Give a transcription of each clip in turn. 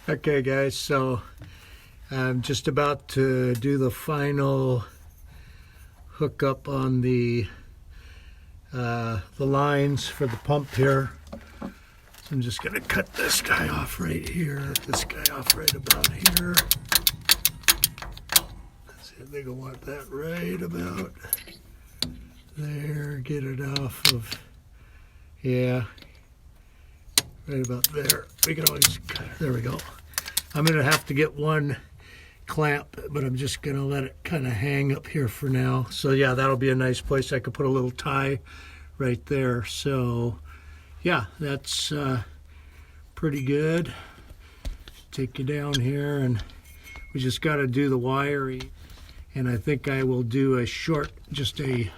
Okay guys, so I'm just about to do the final hookup on the lines for the pump here. So I'm just going to cut this guy off right here, this guy off right about here. Let's see, I think I want that right about there. Get it off of, yeah, right about there. We can always, there we go. I'm going to have to get one clamp, but I'm just going to let it kind of hang up here for now. So yeah, that'll be a nice place. I could put a little tie right there. So yeah, that's pretty good. Take you down here, and we just got to do the wiring. And I think I will do a short, just a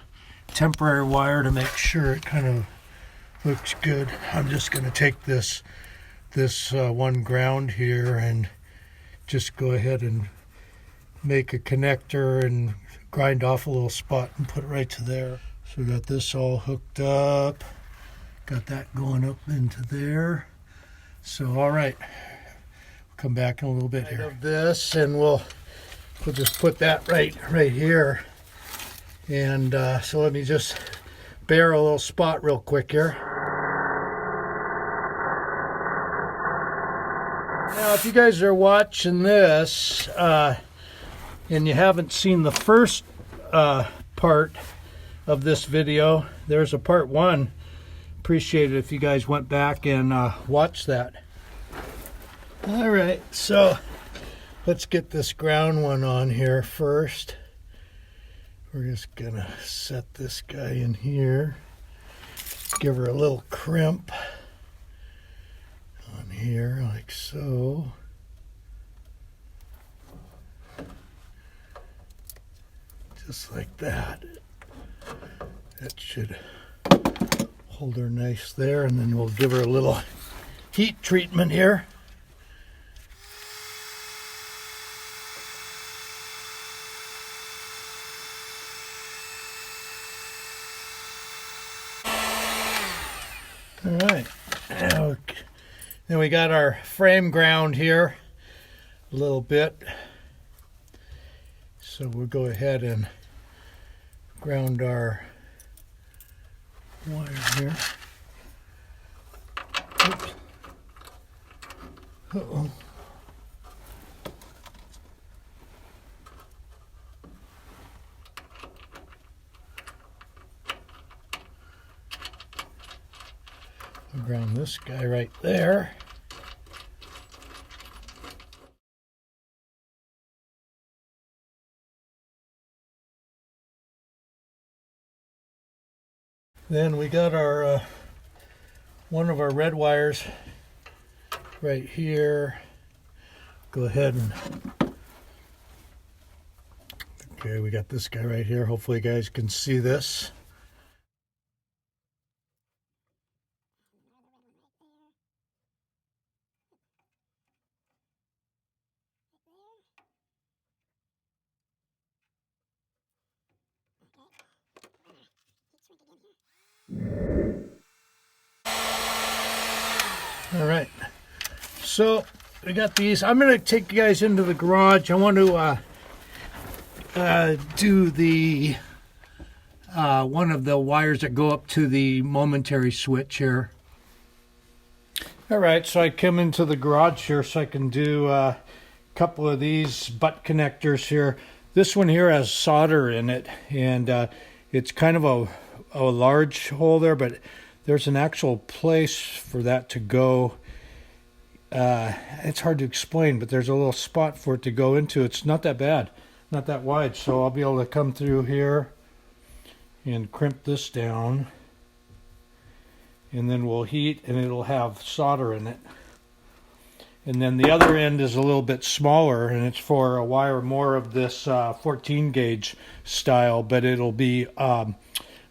temporary wire to make sure it kind of looks good. I'm just going to take this one ground here and just go ahead and make a connector and grind off a little spot and put it right to there. So we got this all hooked up, got that going up into there. So all right, we'll come back in a little bit here of this, and we'll just put that right here. And so let me just bare a little spot real quick here. Now, if you guys are watching this and you haven't seen the first part of this video, there's a part 1. Appreciate it if you guys went back and watched that. All right, so let's get this ground one on here first. We're just gonna set this guy in here, give her a little crimp on here like so. Just like that. That should hold her nice there, and then we'll give her a little heat treatment here. All right. Okay. Then we got our frame ground here a little bit. So we'll go ahead and ground our wire here. Oops. Uh-oh. I'll ground this guy right there. Then we got our one of our red wires right here. Go ahead and, okay, we got this guy right here. Hopefully you guys can see this. All right, so we got these. I'm going to take you guys into the garage. I want to do the one of the wires that go up to the momentary switch here. All right, so I come into the garage here so I can do a couple of these butt connectors here. This one here has solder in it, and it's kind of a large hole there, but there's an actual place for that to go. It's hard to explain, but there's a little spot for it to go into. It's not that bad, not that wide, so I'll be able to come through here and crimp this down, and then we'll heat, and it'll have solder in it. And then the other end is a little bit smaller, and it's for a wire more of this 14 gauge style, but it'll be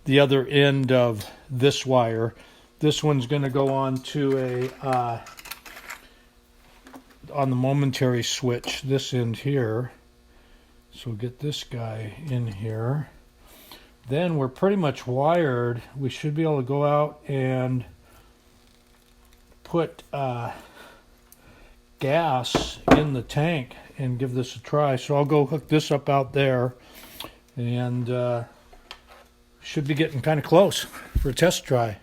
the other end of this wire. This one's going to go on to a on the momentary switch, this end here. So we'll get this guy in here. Then we're pretty much wired. We should be able to go out and put gas in the tank and give this a try. So I'll go hook this up out there, and should be getting kind of close for a test try.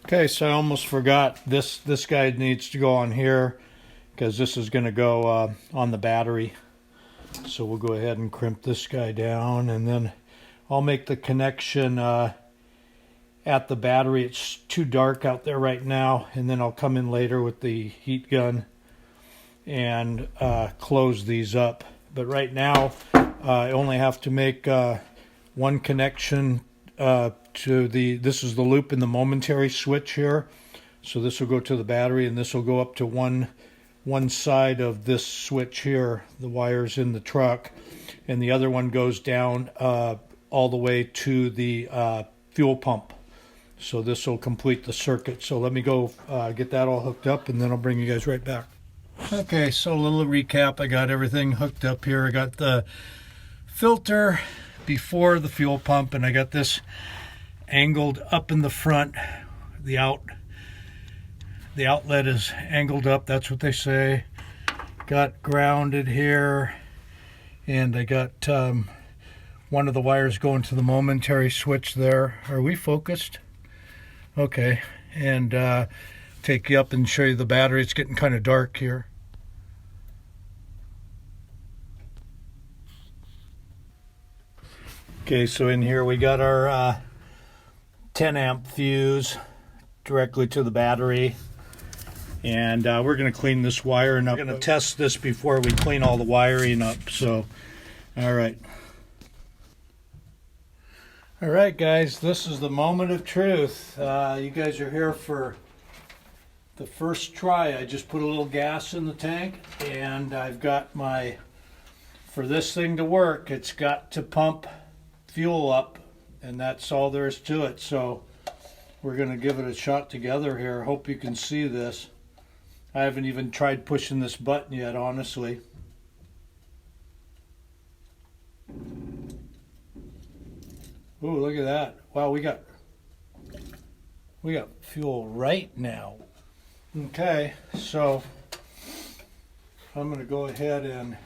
Okay, so I almost forgot, this guy needs to go on here because this is going to go on the battery. So we'll go ahead and crimp this guy down, and then I'll make the connection at the battery. It's too dark out there right now, and then I'll come in later with the heat gun and close these up. But right now I only have to make one connection to this is the loop in the momentary switch here. So this will go to the battery, and this will go up to one side of this switch here, the wires in the truck, and the other one goes down all the way to the fuel pump. So this will complete the circuit. So let me go get that all hooked up, and then I'll bring you guys right back. Okay, so a little recap. I got everything hooked up here. I got the filter before the fuel pump, and I got this angled up in the front. The outlet is angled up, that's what they say. Got grounded here, and I got one of the wires going to the momentary switch there. Are we focused? Okay, and take you up and show you the battery. It's getting kind of dark here. Okay, so in here we got our 10 amp fuse directly to the battery, and we're going to clean this wiring up. We're going to test this before we clean all the wiring up. So all right guys, this is the moment of truth. You guys are here for the first try. I just put a little gas in the tank, and I've got for this thing to work, it's got to pump fuel up, and that's all there is to it. So we're going to give it a shot together here. Hope you can see this. I haven't even tried pushing this button yet, honestly. Ooh, look at that. Wow, we got fuel right now. Okay, so I'm going to go ahead and,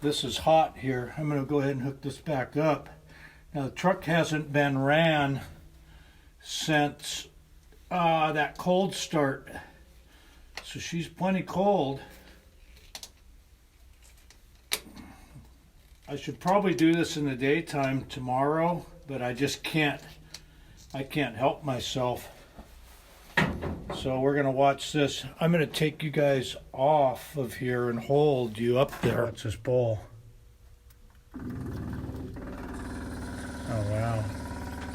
this is hot here. I'm going to go ahead and hook this back up. Now the truck hasn't been ran since that cold start, so she's plenty cold. I should probably do this in the daytime tomorrow, but I just can't. I can't help myself. So we're going to watch this. I'm going to take you guys off of here and hold you up there. What's this bowl? Oh, wow.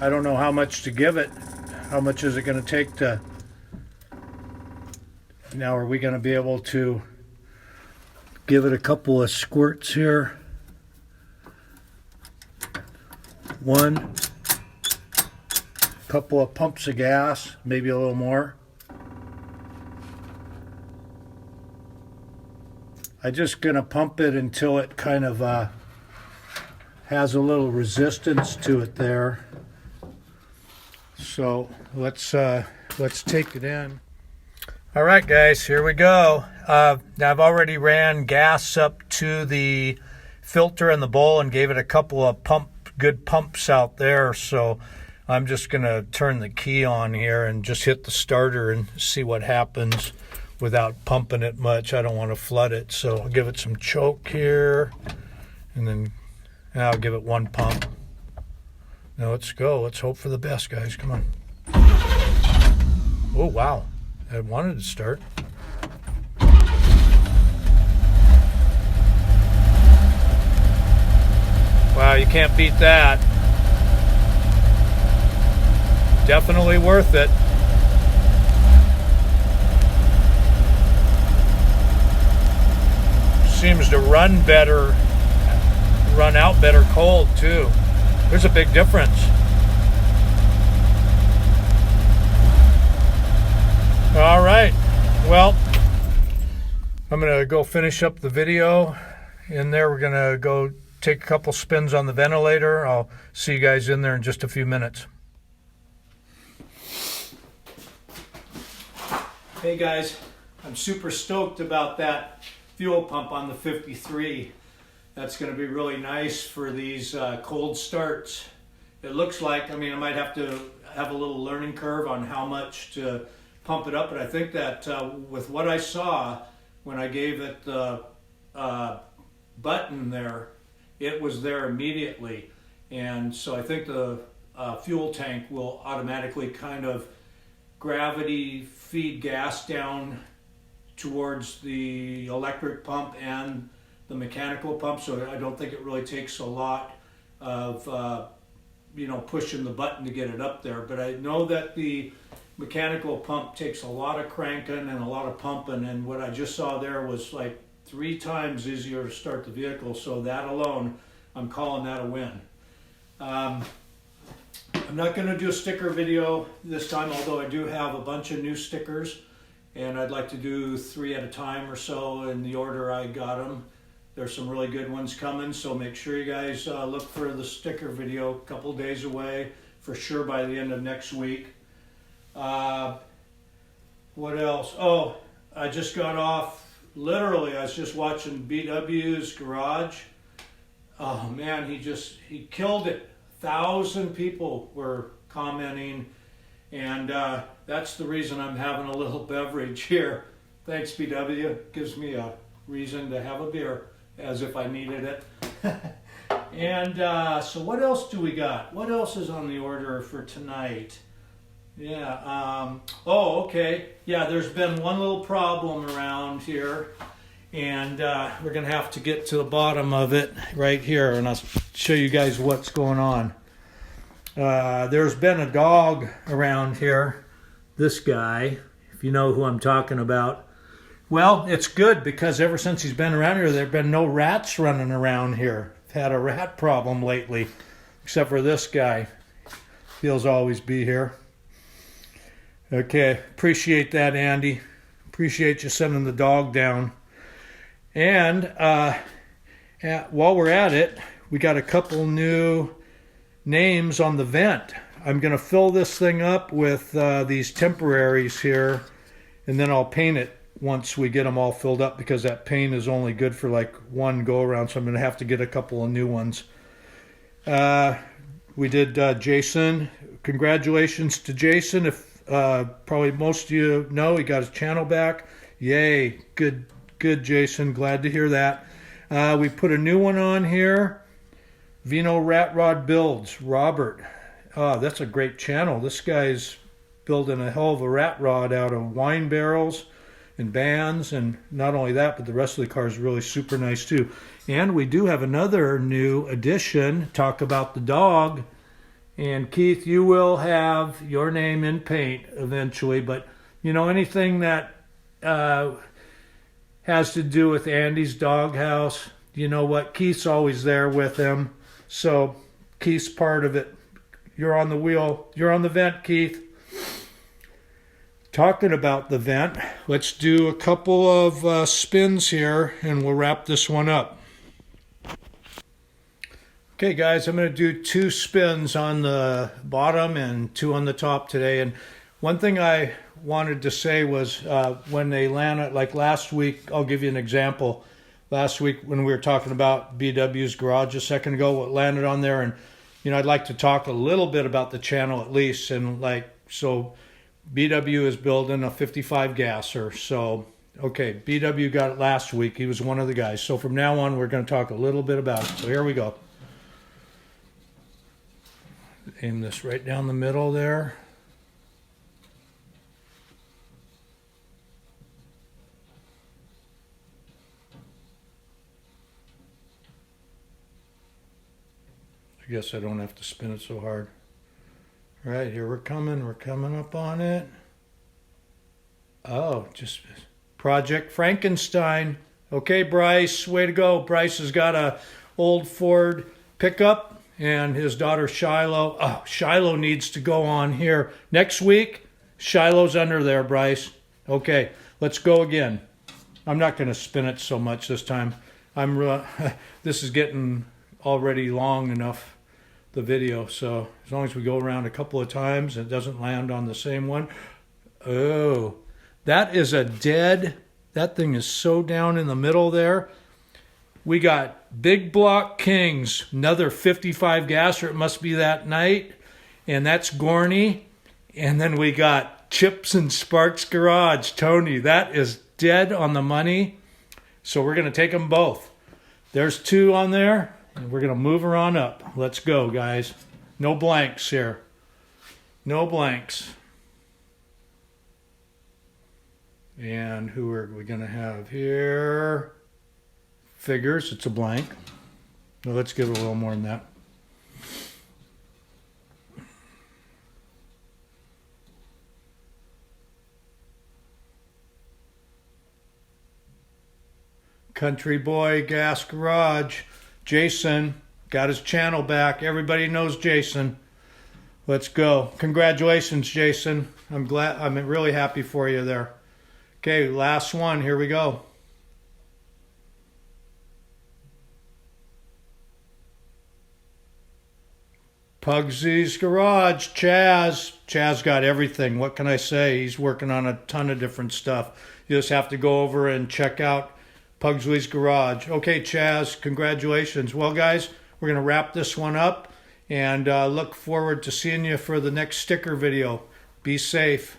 I don't know how much to give it. How much is it going to take to... Now, are we going to be able to give it a couple of squirts here? One. Couple of pumps of gas, maybe a little more. I'm just going to pump it until it kind of has a little resistance to it there. So let's take it in. All right, guys, here we go. Now I've already ran gas up to the filter in the bowl and gave it a couple of good pumps out there. So I'm just going to turn the key on here and just hit the starter and see what happens without pumping it much. I don't want to flood it, so I'll give it some choke here, and then I'll give it one pump. Now let's go. Let's hope for the best, guys. Come on. Oh, wow. I wanted to start. Wow, you can't beat that. Definitely worth it. Seems to run out better cold too. There's a big difference. All right, well, I'm gonna go finish up the video in there. We're gonna go take a couple spins on the ventilator. I'll see you guys in there in just a few minutes. Hey guys, I'm super stoked about that fuel pump on the 53. That's going to be really nice for these cold starts. It looks like, I mean, I might have to have a little learning curve on how much to pump it up, but I think that with what I saw when I gave it the button there, it was there immediately. And so I think the fuel tank will automatically kind of gravity feed gas down towards the electric pump and the mechanical pump, so I don't think it really takes a lot of pushing the button to get it up there. But I know that the mechanical pump takes a lot of cranking and a lot of pumping, and what I just saw there was like 3 times easier to start the vehicle, so that alone, I'm calling that a win. I'm not going to do a sticker video this time, although I do have a bunch of new stickers, and I'd like to do 3 at a time or so in the order I got them. There's some really good ones coming, so make sure you guys look for the sticker video, a couple days away, for sure by the end of next week. What else? Oh, I just got off, literally, I was just watching BW's garage. Oh man, he killed it. 1,000 people were commenting, and that's the reason I'm having a little beverage here. Thanks, BW. Gives me a reason to have a beer, as if I needed it. And so what else do we got? What else is on the order for tonight? Yeah, oh, okay. Yeah, there's been one little problem around here, and we're going to have to get to the bottom of it right here, and I'll show you guys what's going on. There's been a dog around here, this guy, if you know who I'm talking about. Well, it's good, because ever since he's been around here, there have been no rats running around here. I've had a rat problem lately, except for this guy. He'll always be here. Okay, appreciate that, Andy. Appreciate you sending the dog down. And while we're at it, we got a couple new names on the vent. I'm going to fill this thing up with these temporaries here, and then I'll paint it once we get them all filled up, because that paint is only good for like one go around, so I'm going to have to get a couple of new ones. We did Jason. Congratulations to Jason. If probably most of you know, he got his channel back. Yay, good Jason, glad to hear that. We put a new one on here, Vino Rat Rod Builds, Robert. That's a great channel. This guy's building a hell of a rat rod out of wine barrels and bands, and not only that, but the rest of the car is really super nice too. And we do have another new addition, talk about the dog. And Keith, you will have your name in paint eventually, but you know, anything that has to do with Andy's doghouse, you know what, Keith's always there with him, so Keith's part of it. You're on the wheel, you're on the vent, Keith. Talking about the vent, let's do a couple of spins here, and we'll wrap this one up. Okay guys, I'm going to do 2 spins on the bottom and 2 on the top today. And one thing I wanted to say was when they landed, like last week, I'll give you an example. Last week when we were talking about BW's garage a second ago, what landed on there, and you know, I'd like to talk a little bit about the channel at least. And like, so BW is building a 55 gasser. So, okay, BW got it last week. He was one of the guys. So from now on, we're going to talk a little bit about it. So here we go. Aim this right down the middle there. I guess I don't have to spin it so hard. All right, here we're coming up on it. Oh, just Project Frankenstein. Okay, Bryce, way to go. Bryce has got a old Ford pickup, and his daughter Shiloh. Oh, Shiloh needs to go on here. Next week, Shiloh's under there, Bryce. Okay, let's go again. I'm not going to spin it so much this time. This is getting already long enough, the video, so as long as we go around a couple of times and it doesn't land on the same one. Oh, That is a dead, that thing is so down in the middle there. We got Big Block Kings, another 55 gasser, it must be that night. And that's Gorney. And then we got Chips and Sparks Garage, Tony. That is dead on the money. So we're going to take them both. There's 2 on there, and we're going to move her on up. Let's go, guys. No blanks here. No blanks. And who are we going to have here? Figures, it's a blank. Well, let's give it a little more than that. Country Boy Gas Garage. Jason got his channel back. Everybody knows Jason. Let's go. Congratulations, Jason. I'm really happy for you there. Okay, last one. Here we go. Pugsy's Garage, Chaz. Chaz got everything. What can I say? He's working on a ton of different stuff. You just have to go over and check out Pugsley's Garage. Okay, Chaz, congratulations. Well, guys, we're going to wrap this one up and look forward to seeing you for the next sticker video. Be safe.